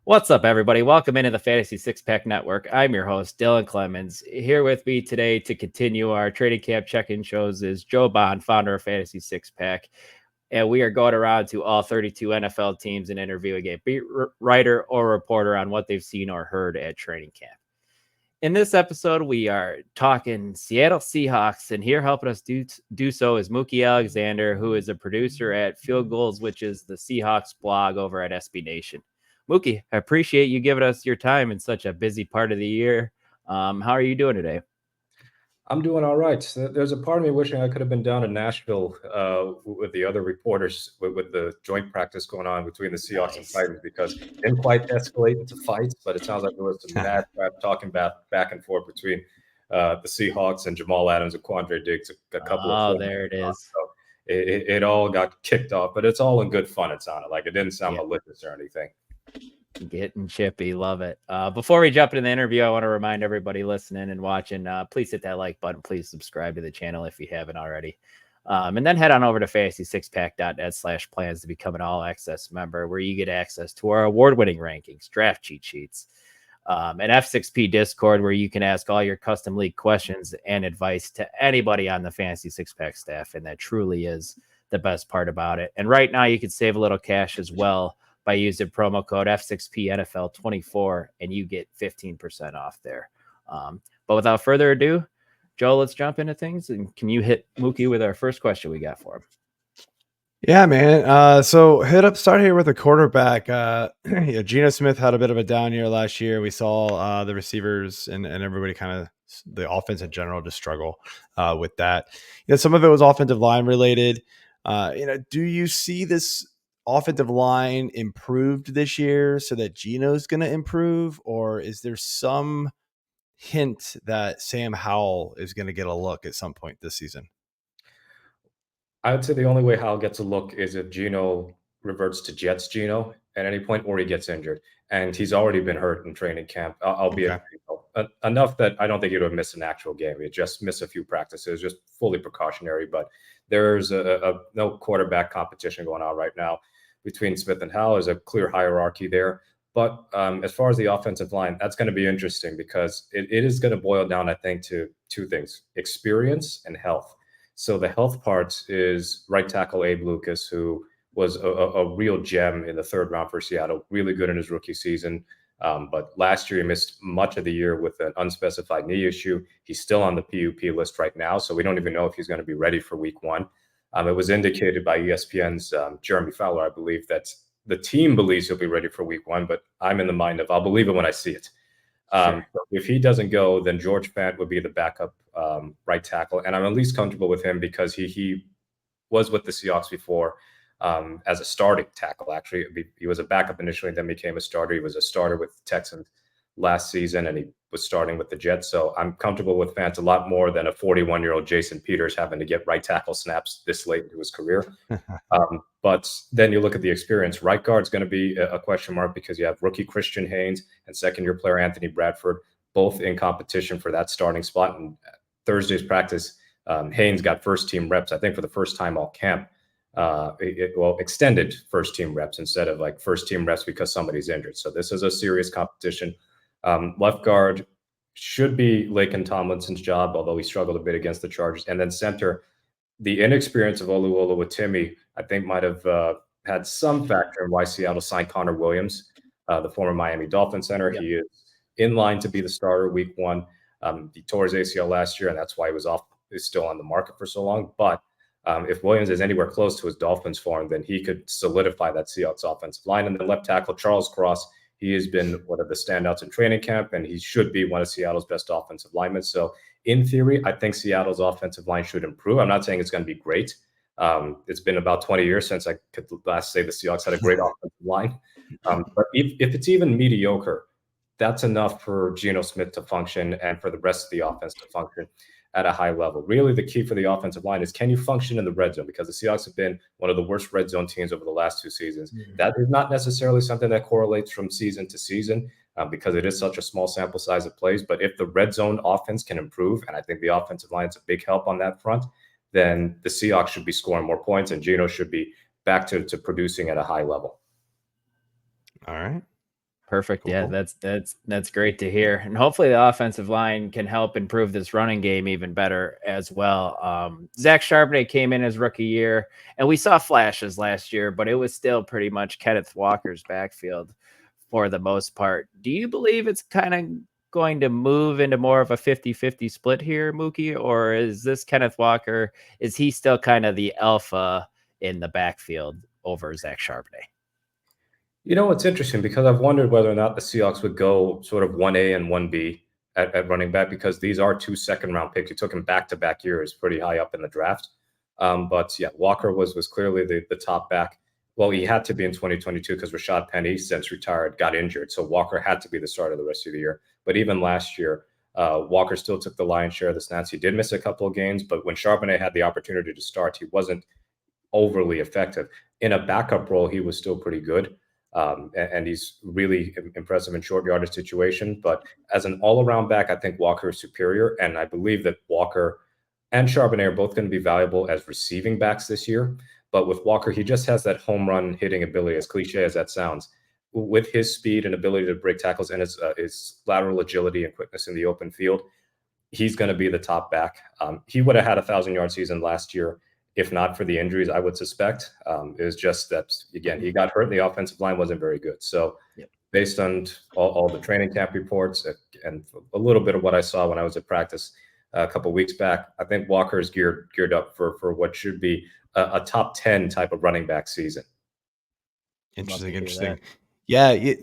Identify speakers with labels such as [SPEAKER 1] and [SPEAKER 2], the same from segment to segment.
[SPEAKER 1] What's up, everybody? Welcome into the Fantasy Six Pack Network. I'm your host, Dylan Clemons. Here with me today to continue our trading camp check-in shows is Joe Bond, founder of Fantasy Six Pack. And we are going around to all 32 NFL teams and interviewing a beat writer or reporter on what they've seen or heard at training camp. In this episode, we are talking Seattle Seahawks, and here helping us do so is Mookie Alexander, who is a producer at Field Goals, which is the Seahawks blog over at SB Nation. Mookie, I appreciate you giving us your time in such a busy part of the year. How are you doing today?
[SPEAKER 2] I'm doing all right. There's a part of me wishing I could have been down in Nashville with the other reporters with the joint practice going on between the Seahawks and Titans, because it didn't quite escalate into fights, but it sounds like there was some mad crap talking about back and forth between the Seahawks and Jamal Adams and Quandre Diggs a couple of
[SPEAKER 1] there it is.
[SPEAKER 2] So it all got kicked off, but it's all in good fun. It sounded like it didn't sound malicious or anything.
[SPEAKER 1] Getting chippy. Love it. Before we jump into the interview, I want to remind everybody listening and watching, please hit that like button. Please subscribe to the channel if you haven't already. And then head on over to fantasy6pack.net/plans to become an all-access member, where you get access to our award-winning rankings, draft cheat sheets, an F6P Discord where you can ask all your custom league questions and advice to anybody on the Fantasy Six Pack staff. And that truly is the best part about it. And right now you can save a little cash as well by using promo code F6PNFL24, and you get 15% off there. But without further ado, Joe, let's jump into things. And can you hit Mookie with our first question we got for him?
[SPEAKER 3] Yeah, man. So start here with a quarterback. Geno Smith had a bit of a down year last year. We saw the receivers and everybody kind of the offense in general just struggle with that. Some of it was offensive line related. Do you see this offensive line improved this year so that Geno's going to improve, or is there some hint that Sam Howell is going to get a look at some point this season?
[SPEAKER 2] I would say the only way Howell gets a look is if Geno reverts to Jets Geno at any point, or he gets injured. And he's already been hurt in training camp, albeit enough that I don't think he would have missed an actual game. He just missed a few practices, just fully precautionary. But there's no quarterback competition going on right now between Smith and Howell. There's a clear hierarchy there. But as far as the offensive line, that's going to be interesting, because it is going to boil down, I think, to two things: experience and health. So the health part is right tackle Abe Lucas, who was a real gem in the third round for Seattle, really good in his rookie season. But last year he missed much of the year with an unspecified knee issue. He's still on the PUP list right now, so we don't even know if he's going to be ready for week one. It was indicated by ESPN's Jeremy Fowler, I believe, that the team believes he'll be ready for week one, but I'm in the mind of I'll believe it when I see it. So if he doesn't go, then George Fant would be the backup right tackle, and I'm at least comfortable with him because he was with the Seahawks before as a starting tackle. Actually, he was a backup initially and then became a starter. He was a starter with the Texans last season, and he was starting with the Jets. So I'm comfortable with Fant a lot more than a 41-year-old Jason Peters having to get right tackle snaps this late into his career. But then you look at the experience. Right guard's going to be a question mark, because you have rookie Christian Haynes and second-year player Anthony Bradford, both in competition for that starting spot. And Thursday's practice, Haynes got first-team reps, I think, for the first time all camp. Extended first-team reps instead of like first-team reps because somebody's injured. So this is a serious competition. Left guard should be Laken Tomlinson's job, although he struggled a bit against the Chargers. And then center, the inexperience of Oluwatimi, I think, might have had some factor in why Seattle signed Connor Williams, the former Miami Dolphins center. Yep. He is in line to be the starter week one. He tore his ACL last year, and that's why he was still on the market for so long. But if Williams is anywhere close to his Dolphins form, then he could solidify that Seahawks offensive line. And then left tackle Charles Cross, he has been one of the standouts in training camp, and he should be one of Seattle's best offensive linemen. So in theory, I think Seattle's offensive line should improve. I'm not saying it's going to be great. It's been about 20 years since I could last say the Seahawks had a great offensive line. But if it's even mediocre, that's enough for Geno Smith to function and for the rest of the offense to function at a high level. Really, the key for the offensive line is, can you function in the red zone? Because the Seahawks have been one of the worst red zone teams over the last two seasons. Mm-hmm. That is not necessarily something that correlates from season to season because it is such a small sample size of plays. But if the red zone offense can improve, and I think the offensive line is a big help on that front, then the Seahawks should be scoring more points, and Geno should be back to producing at a high level.
[SPEAKER 3] All right.
[SPEAKER 1] Perfect.
[SPEAKER 3] Cool,
[SPEAKER 1] Yeah,
[SPEAKER 3] cool.
[SPEAKER 1] that's great to hear. And hopefully the offensive line can help improve this running game even better as well. Zach Charbonnet came in his rookie year, and we saw flashes last year, but it was still pretty much Kenneth Walker's backfield for the most part. Do you believe it's kind of going to move into more of a 50-50 split here, Mookie? Or is this Kenneth Walker, is he still kind of the alpha in the backfield over Zach Charbonnet?
[SPEAKER 2] You know, it's interesting because I've wondered whether or not the Seahawks would go sort of 1A and 1B at running back, because these are 2 second-round picks. You took him back-to-back years, pretty high up in the draft. But yeah, Walker was clearly the top back. Well, he had to be in 2022 because Rashad Penny, since retired, got injured. So Walker had to be the starter the rest of the year. But even last year, Walker still took the lion's share of the snaps. He did miss a couple of games, but when Charbonnet had the opportunity to start, he wasn't overly effective. In a backup role, he was still pretty good. And he's really impressive in short yardage situation. But as an all-around back, I think Walker is superior. And I believe that Walker and Charbonnet are both going to be valuable as receiving backs this year. But with Walker, he just has that home run hitting ability, as cliche as that sounds. With his speed and ability to break tackles and his lateral agility and quickness in the open field, he's going to be the top back. He would have had a 1,000-yard season last year if not for the injuries, I would suspect. It was just that, again, he got hurt and the offensive line wasn't very good. So based on all the training camp reports and a little bit of what I saw when I was at practice a couple of weeks back, I think Walker is geared up for what should be a top 10 type of running back season.
[SPEAKER 3] Interesting. Yeah.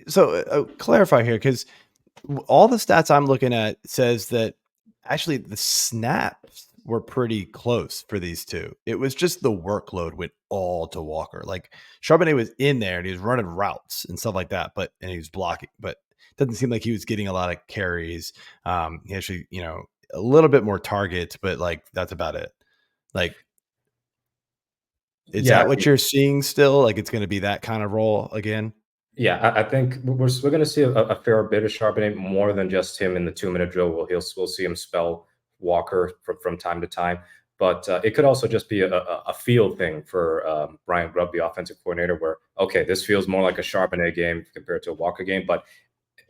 [SPEAKER 3] So clarify here, because all the stats I'm looking at says that actually the snaps were pretty close for these two. It was just the workload went all to Walker. Like Charbonnet was in there and he was running routes and stuff like that, and he was blocking, but it doesn't seem like he was getting a lot of carries. He actually, a little bit more targets, but like that's about it. Like, is that what you're seeing still? Like it's going to be that kind of role again?
[SPEAKER 2] Yeah, I think we're going to see a fair bit of Charbonnet, more than just him in the 2-minute drill. We'll see him spell Walker from time to time, but it could also just be a field thing for Brian Grubb, the offensive coordinator, where, okay, this feels more like a Charbonnet game compared to a Walker game, but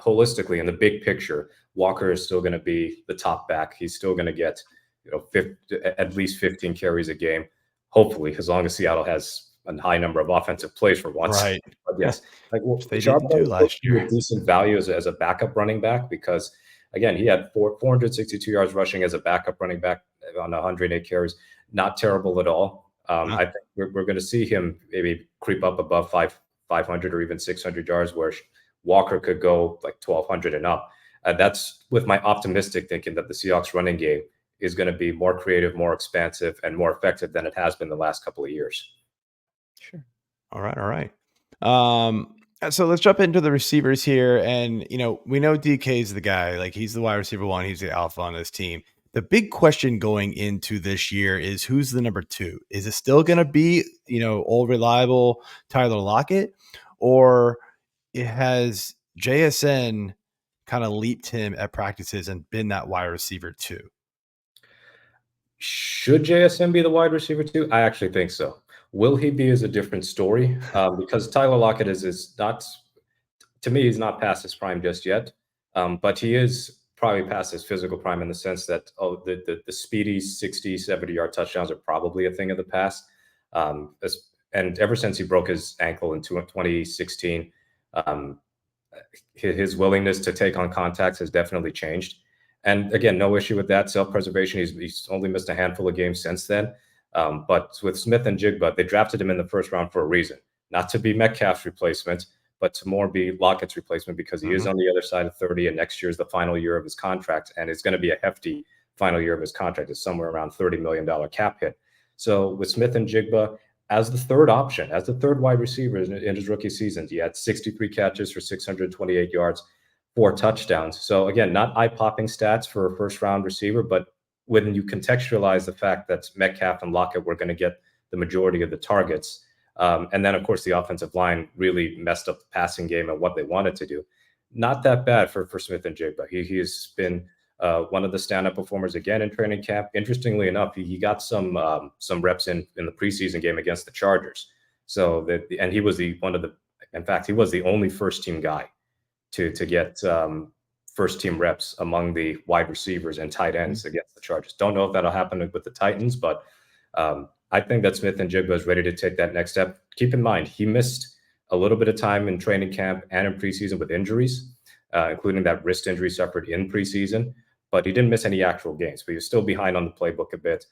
[SPEAKER 2] holistically in the big picture, Walker is still going to be the top back. He's still going to get at least 15 carries a game, hopefully, as long as Seattle has a high number of offensive plays for once.
[SPEAKER 3] Right.
[SPEAKER 2] But yes,
[SPEAKER 3] they didn't do last year.
[SPEAKER 2] Decent value as a backup running back, because again, he had 462 yards rushing as a backup running back on 108 carries. Not terrible at all. I think we're going to see him maybe creep up above 500 or even 600 yards, where Walker could go like 1,200 and up. That's with my optimistic thinking that the Seahawks running game is going to be more creative, more expansive, and more effective than it has been the last couple of years.
[SPEAKER 1] Sure.
[SPEAKER 3] All right. So let's jump into the receivers here. And, we know DK is the guy, like he's the wide receiver 1. He's the alpha on this team. The big question going into this year is who's the number 2? Is it still going to be, old reliable Tyler Lockett, or it has JSN kind of leaped him at practices and been that wide receiver 2?
[SPEAKER 2] Should JSN be the wide receiver 2? I actually think so. Will he be is a different story, because Tyler Lockett is not, to me, he's not past his prime just yet, but he is probably past his physical prime in the sense that the speedy 60, 70-yard touchdowns are probably a thing of the past. And ever since he broke his ankle in 2016, his willingness to take on contacts has definitely changed. And again, no issue with that. Self-preservation, he's only missed a handful of games since then. But with Smith and Jigba, they drafted him in the first round for a reason, not to be Metcalf's replacement, but to more be Lockett's replacement, because he is on the other side of 30, and next year is the final year of his contract, and it's going to be a hefty final year of his contract. It's somewhere around $30 million cap hit. So with Smith and Jigba as the third option, as the third wide receiver in his rookie season, he had 63 catches for 628 yards, 4 touchdowns. So again, not eye-popping stats for a first-round receiver, but when you contextualize the fact that Metcalf and Lockett were going to get the majority of the targets, and then, of course, the offensive line really messed up the passing game and what they wanted to do. Not that bad for Smith and Jigba. He's been one of the stand-up performers again in training camp. Interestingly enough, he got some reps in the preseason game against the Chargers. So and he was he was the only first-team guy to get first team reps among the wide receivers and tight ends against the Chargers. Don't know if that'll happen with the Titans, but I think that Smith and Jigba is ready to take that next step. Keep in mind, he missed a little bit of time in training camp and in preseason with injuries, including that wrist injury suffered in preseason, but he didn't miss any actual games, but he was still behind on the playbook a bit.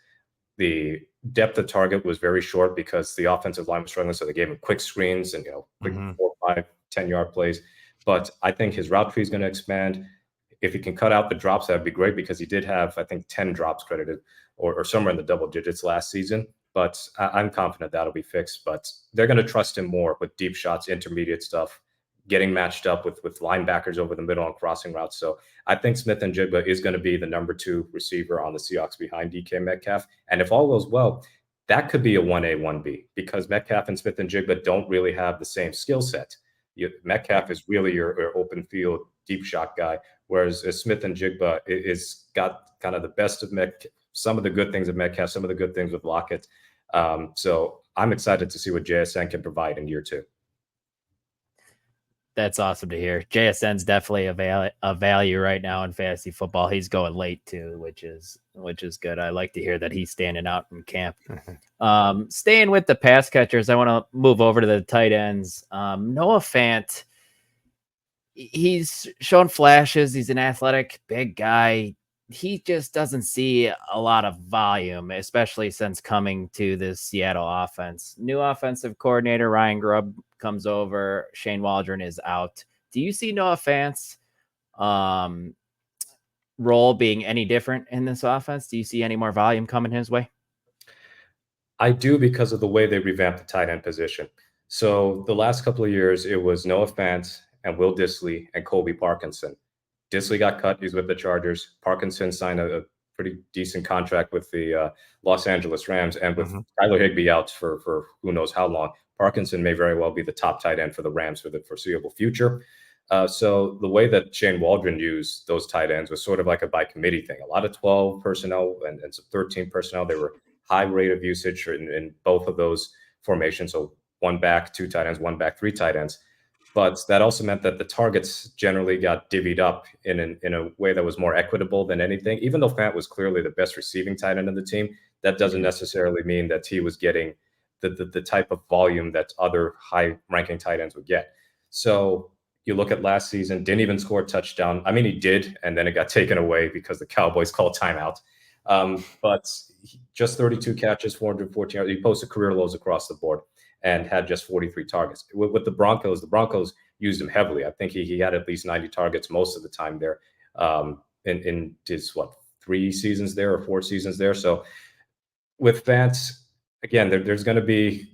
[SPEAKER 2] The depth of target was very short because the offensive line was struggling, so they gave him quick screens and quick 4, 5, 10-yard plays. But I think his route tree is going to expand. If he can cut out the drops, that'd be great, because he did have, I think, 10 drops credited or somewhere in the double digits last season. But I'm confident that'll be fixed. But they're going to trust him more with deep shots, intermediate stuff, getting matched up with linebackers over the middle on crossing routes. So I think Smith and Jigba is going to be the number 2 receiver on the Seahawks behind DK Metcalf. And if all goes well, that could be a 1A, 1B, because Metcalf and Smith and Jigba don't really have the same skill set. Metcalf is really your open field deep shot guy, whereas Smith and Jigba is got kind of the best of Metcalf, some of the good things of Metcalf, some of the good things with Lockett. So I'm excited to see what JSN can provide in year 2.
[SPEAKER 1] That's awesome to hear. JSN's definitely a value right now in fantasy football. He's going late too, which is good. I like to hear that he's standing out in camp. Staying with the pass catchers, I want to move over to the tight ends. Noah Fant, he's shown flashes. He's an athletic, big guy. He just doesn't see a lot of volume, especially since coming to the Seattle offense. New offensive coordinator Ryan Grubb comes over. Shane Waldron is out. Do you see Noah Fant's role being any different in this offense? Do you see any more volume coming his way?
[SPEAKER 2] I do, because of the way they revamped the tight end position. So the last couple of years, it was Noah Fant and Will Dissly and Colby Parkinson. Dissly got cut. He's with the Chargers. Parkinson signed a pretty decent contract with the Los Angeles Rams. And with Tyler Higbee out for who knows how long, Parkinson may very well be the top tight end for the Rams for the foreseeable future. So the way that Shane Waldron used those tight ends was sort of like a by committee thing. A lot of 12 personnel and some 13 personnel. They were high rate of usage in both of those formations. So 1 back, 2 tight ends, 1 back, 3 tight ends. But that also meant that the targets generally got divvied up in a way that was more equitable than anything. Even though Fant was clearly the best receiving tight end of the team, that doesn't necessarily mean that he was getting the type of volume that other high-ranking tight ends would get. So you look at last season, didn't even score a touchdown. I mean, he did, and then it got taken away because the Cowboys called timeout. But just 32 catches, 414 yards. He posted career lows across the board and had just 43 targets. With the Broncos used him heavily. I think he had at least 90 targets most of the time there in his, 3 seasons there or 4 seasons there. So with Fant, again, there is going to be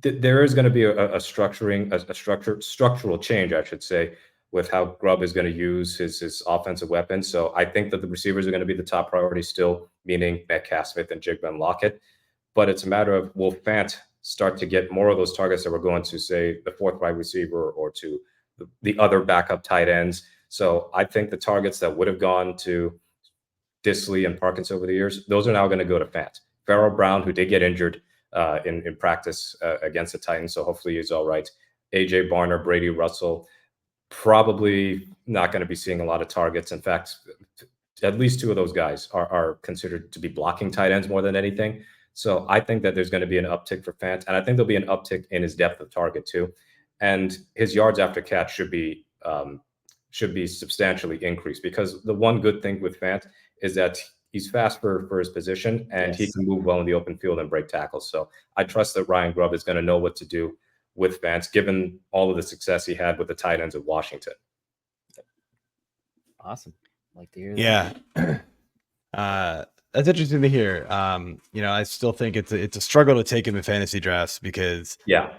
[SPEAKER 2] a structural change, I should say, with how Grubb is going to use his offensive weapons. So I think that the receivers are going to be the top priority still, meaning Metcalf, Smith, and Jigba and Lockett. But it's a matter of, will Fant start to get more of those targets that we're going to, say, the 4th wide receiver or to the other backup tight ends. So I think the targets that would have gone to Dissly and Parkinson over the years, those are now going to go to Fant. Farrell Brown, who did get injured in practice against the Titans, so hopefully he's all right. A.J. Barner, Brady Russell, probably not going to be seeing a lot of targets. In fact, at least 2 of those guys are considered to be blocking tight ends more than anything. So I think that there's going to be an uptick for Fant, and I think there'll be an uptick in his depth of target too, and his yards after catch should be substantially increased, because the one good thing with Fant is that he's fast for his position, and he can move well in the open field and break tackles. So I trust that Ryan Grubb is going to know what to do with Fant, given all of the success he had with the tight ends of Washington.
[SPEAKER 1] Awesome. Like to hear that.
[SPEAKER 3] Yeah. That's interesting to hear. I still think it's a struggle to take him in fantasy drafts, because even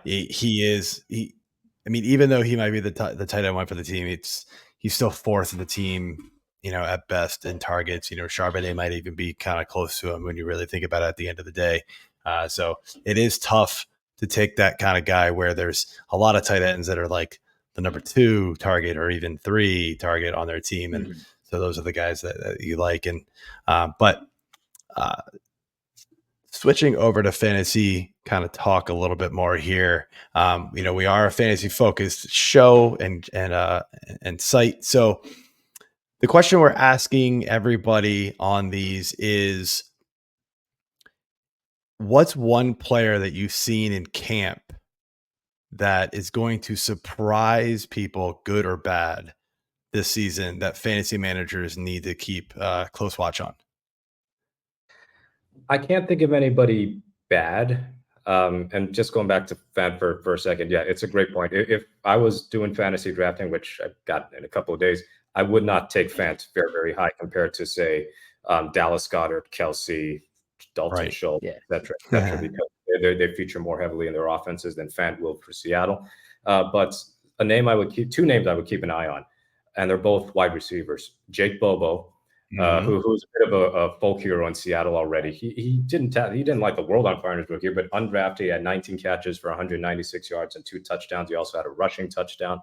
[SPEAKER 3] though he might be the tight end 1 for the team, he's still 4th in the team, at best in targets. Charbonnet might even be kind of close to him when you really think about it at the end of the day. So it is tough to take that kind of guy where there's a lot of tight ends that are like the number 2 target or even 3 target on their team. And so those are the guys that you like. And, but switching over to fantasy kind of talk a little bit more here. We are a fantasy focused show and site. So the question we're asking everybody on these is, what's one player that you've seen in camp that is going to surprise people, good or bad, this season that fantasy managers need to keep close watch on?
[SPEAKER 2] I can't think of anybody bad. And just going back to Fant for a second, yeah, it's a great point. If I was doing fantasy drafting, which I've got in a couple of days, I would not take Fant very, very high compared to, say, Dallas Goedert, Kelsey, Dalton
[SPEAKER 3] Right.
[SPEAKER 2] Schultz,
[SPEAKER 1] Yeah.
[SPEAKER 2] et cetera, because they feature more heavily in their offenses than Fant will for Seattle. But two names I would keep an eye on, and they're both wide receivers. Jake Bobo, who's a bit of a folk hero in Seattle already. He didn't light the world on fire in his rookie year, but undrafted, he had 19 catches for 196 yards and 2 touchdowns. He also had a rushing touchdown,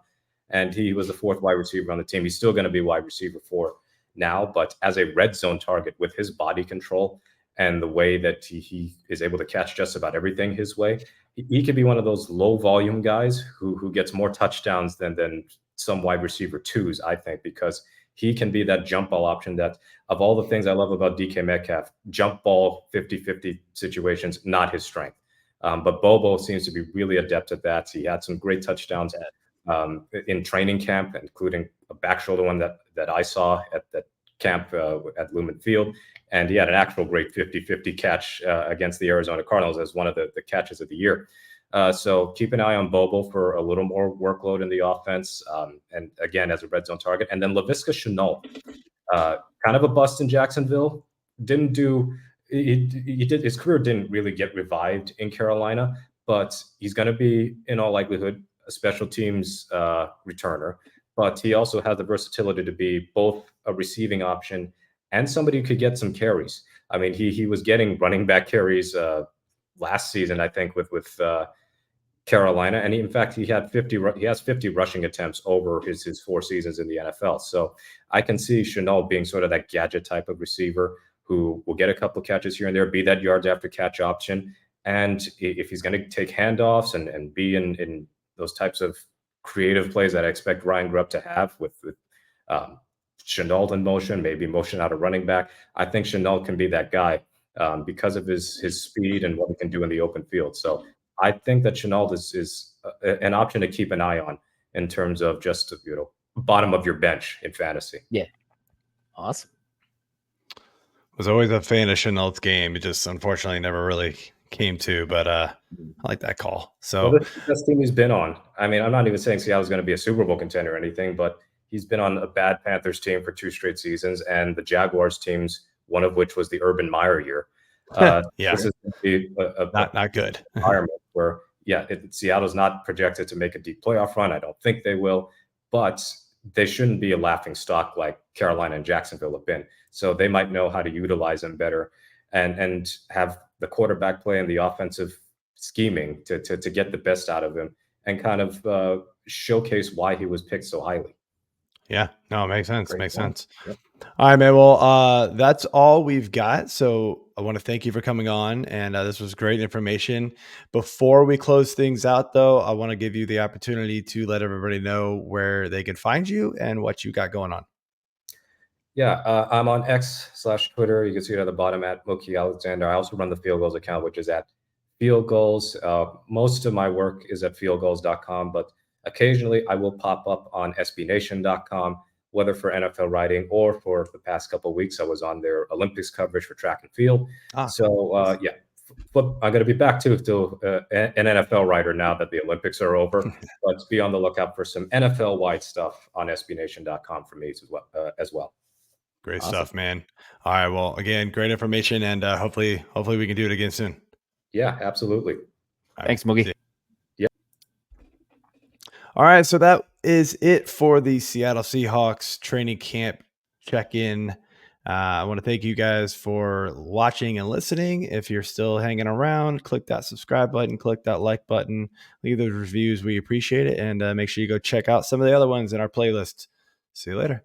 [SPEAKER 2] and he was the 4th wide receiver on the team. He's still going to be wide receiver 4 now, but as a red zone target with his body control and the way that he is able to catch just about everything his way, he could be one of those low volume guys who gets more touchdowns than some wide receiver 2s, I think, because he can be that jump ball option that, of all the things I love about DK Metcalf, jump ball 50-50 situations, not his strength. But Bobo seems to be really adept at that. He had some great touchdowns in training camp, including a back shoulder one that I saw at that camp at Lumen Field. And he had an actual great 50-50 catch against the Arizona Cardinals as one of the catches of the year. So keep an eye on Bobo for a little more workload in the offense, and again, as a red zone target. And then Laviska Shenault, kind of a bust in Jacksonville. Didn't do he did his career didn't really get revived in Carolina, but he's going to be, in all likelihood, a special teams returner. But he also has the versatility to be both a receiving option and somebody who could get some carries. I mean, he was getting running back carries last season, I think, with Carolina, and in fact, he has 50 rushing attempts over his 4 seasons in the NFL. So I can see Shenault being sort of that gadget type of receiver who will get a couple of catches here and there, be that yards after catch option, and if he's going to take handoffs and be in those types of creative plays that I expect Ryan Grubb to have with Shenault in motion, maybe motion out of running back, I think Shenault can be that guy because of his speed and what he can do in the open field. So I think that Shenault is an option to keep an eye on in terms of just, bottom of your bench in fantasy.
[SPEAKER 1] Yeah. Awesome.
[SPEAKER 3] Was always a fan of Shenault's game. It just unfortunately never really came to, but I like that call. So
[SPEAKER 2] this is the best team he's been on. I mean, I'm not even saying Seattle's going to be a Super Bowl contender or anything, but he's been on a bad Panthers team for 2 straight seasons, and the Jaguars teams, one of which was the Urban Meyer year.
[SPEAKER 3] yeah,
[SPEAKER 2] this is
[SPEAKER 3] not good
[SPEAKER 2] environment where, Seattle's not projected to make a deep playoff run. I don't think they will, but they shouldn't be a laughing stock like Carolina and Jacksonville have been. So they might know how to utilize them better and have the quarterback play and the offensive scheming to get the best out of him and kind of showcase why he was picked so highly.
[SPEAKER 3] Yeah, no, it makes sense.
[SPEAKER 2] Great
[SPEAKER 3] Makes
[SPEAKER 2] point.
[SPEAKER 3] sense.
[SPEAKER 2] Yep.
[SPEAKER 3] All right, man. Well, that's all we've got. So I want to thank you for coming on, and this was great information. Before we close things out, though, I want to give you the opportunity to let everybody know where they can find you and what you got going on.
[SPEAKER 2] Yeah, I'm on X/Twitter. You can see it at the bottom at Mookie Alexander. I also run the Field Goals account, which is at Field Goals. Most of my work is at fieldgoals.com, but occasionally I will pop up on SBNation.com, whether for NFL writing or for the past couple of weeks. I was on their Olympics coverage for track and field. So, I'm going to be back to an NFL writer now that the Olympics are over. But be on the lookout for some NFL-wide stuff on SBNation.com for me as well.
[SPEAKER 3] Great stuff, man. All right. Well, again, great information, and hopefully we can do it again soon.
[SPEAKER 2] Yeah, absolutely.
[SPEAKER 1] Thanks, Mookie.
[SPEAKER 2] Yeah.
[SPEAKER 3] All right. So that is it for the Seattle Seahawks training camp check-in. I want to thank you guys for watching and listening. If you're still hanging around, click that subscribe button, click that like button, leave those reviews. We appreciate it. And make sure you go check out some of the other ones in our playlist. See you later.